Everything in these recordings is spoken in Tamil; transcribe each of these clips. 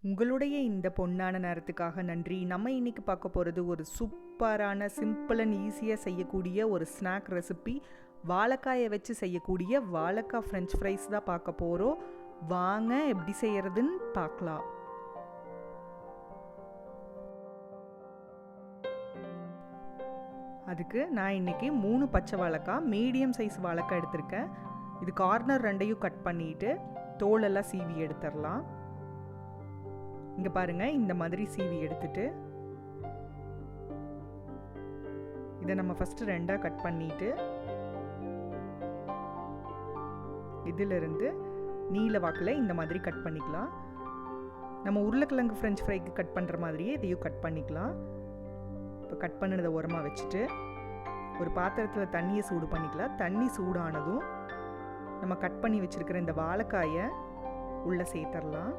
உங்களுடைய இந்த பொன்னான நேரத்துக்காக நன்றி. நம்ம இன்னைக்கு பார்க்க போகிறது ஒரு சூப்பரான சிம்பிள் அண்ட் ஈஸியாக செய்யக்கூடிய ஒரு ஸ்நாக் ரெசிபி. வாழைக்காயை வச்சு செய்யக்கூடிய வாழைக்காய் ஃப்ரெஞ்ச் ஃப்ரைஸ் தான் பார்க்க போகிறோம். வாங்க எப்படி செய்யறதுன்னு பார்க்கலாம். அதுக்கு நான் இன்றைக்கி 3 பச்சை வாழைக்காய், மீடியம் சைஸ் வாழைக்காய் எடுத்திருக்கேன். இது கார்னர் ரெண்டையும் கட் பண்ணிவிட்டு தோலெல்லாம் சீவி எடுத்துடலாம். இங்கே பாருங்கள், இந்த மாதிரி சீவி எடுத்துட்டு இதை நம்ம ஃபஸ்ட்டு ரெண்டாக கட் பண்ணிவிட்டு இதிலிருந்து நீல வாக்கில் இந்த மாதிரி கட் பண்ணிக்கலாம். நம்ம உருளைக்கிழங்கு ஃப்ரெஞ்ச் ஃப்ரைக்கு கட் பண்ணுற மாதிரியே இதையும் கட் பண்ணிக்கலாம். இப்போ கட் பண்ணினதை உரமாக வச்சுட்டு ஒரு பாத்திரத்தில் தண்ணியை சூடு பண்ணிக்கலாம். தண்ணி சூடானதும் நம்ம கட் பண்ணி வச்சுருக்கிற இந்த வாழைக்காயை உள்ளே சேர்த்துடலாம்.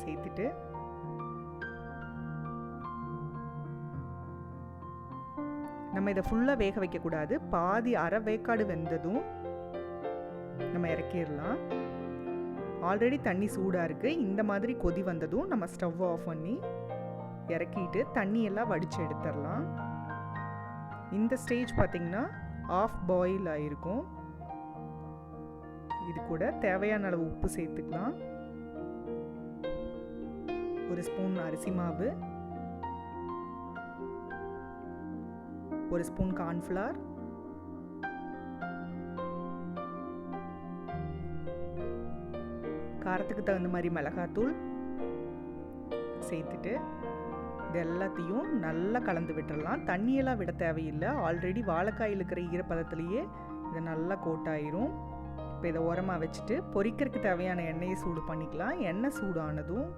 சேர்த்துட்டு நம்ம இதை ஃபுல்லாக வேக வைக்கக்கூடாது. பாதி அரை வேக்காடு வெந்ததும் நம்ம இறக்கிடலாம். ஆல்ரெடி தண்ணி சூடாக இருக்குது. இந்த மாதிரி கொதி வந்ததும் நம்ம ஸ்டவ் ஆஃப் பண்ணி இறக்கிட்டு தண்ணியெல்லாம் வடித்து எடுத்துடலாம். இந்த ஸ்டேஜ் பார்த்திங்கன்னா ஆஃப் பாயில் ஆகிருக்கும். இது கூட தேவையான அளவு உப்பு சேர்த்துக்கலாம். ஒரு ஸ்பூன் அரிசி மாவு, ஒரு ஸ்பூன் கார்ன்ஃப்ளவர், காரத்துக்கு தகுந்த மாதிரி மிளகாத்தூள் சேர்த்துட்டு இது எல்லாத்தையும் நல்லா கலந்து விட்டுடலாம். தண்ணியெல்லாம் விட தேவையில்லை. ஆல்ரெடி வாழைக்காயில் இருக்கிற ஈரப்பதத்துலேயே இது நல்லா கோட்டாயிரும். இப்போ இதை உரமாக வச்சுட்டு பொரிக்கிறதுக்கு தேவையான எண்ணெயை சூடு பண்ணிக்கலாம். எண்ணெய் சூடானதும்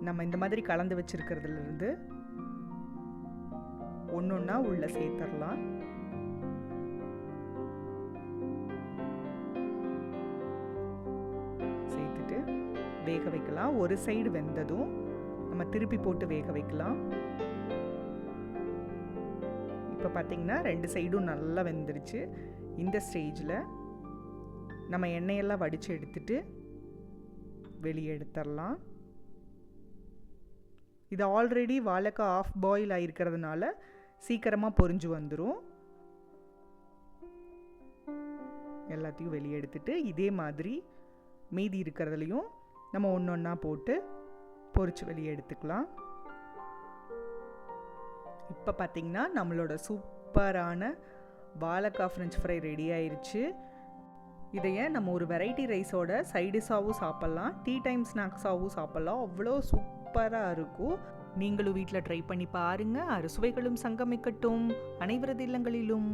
நம்ம இந்த மாதிரி கலந்து வச்சுருக்கிறதுலேருந்து ஒன்று ஒன்றா உள்ளே சேர்த்துடலாம். சேர்த்துட்டு வேக வைக்கலாம். ஒரு சைடு வெந்ததும் நம்ம திருப்பி போட்டு வேக வைக்கலாம். இப்போ பார்த்திங்கன்னா 2 சைடும் நல்லா வெந்துருச்சு. இந்த ஸ்டேஜில் நம்ம எண்ணெயெல்லாம் வடித்து எடுத்துட்டு வெளியே எடுத்துடலாம். இது ஆல்ரெடி வாழைக்காய் ஆஃப் பாயில் ஆகிருக்கிறதுனால சீக்கிரமாக பொரிஞ்சு வந்துடும். எல்லாத்தையும் வெளியே எடுத்துட்டு இதே மாதிரி மீதி இருக்கிறதுலையும் நம்ம ஒன்று ஒன்றா போட்டு பொரிச்சு வெளியே எடுத்துக்கலாம். இப்போ பார்த்திங்கன்னா நம்மளோட சூப்பரான வாழைக்காய் ஃப்ரெஞ்ச் ஃப்ரை ரெடி ஆயிடுச்சு. இதையே நம்ம ஒரு வெரைட்டி ரைஸோட சைடிஷாகவும் சாப்பிட்லாம், டீ டைம் ஸ்நாக்ஸாகவும் சாப்பிட்லாம். அவ்வளோ சூப்பராக இருக்கும். நீங்களும் வீட்டில் ட்ரை பண்ணி பாருங்கள். அறுசுவைகளும் சங்கமிக்கட்டும் அனைவரது இல்லங்களிலும்.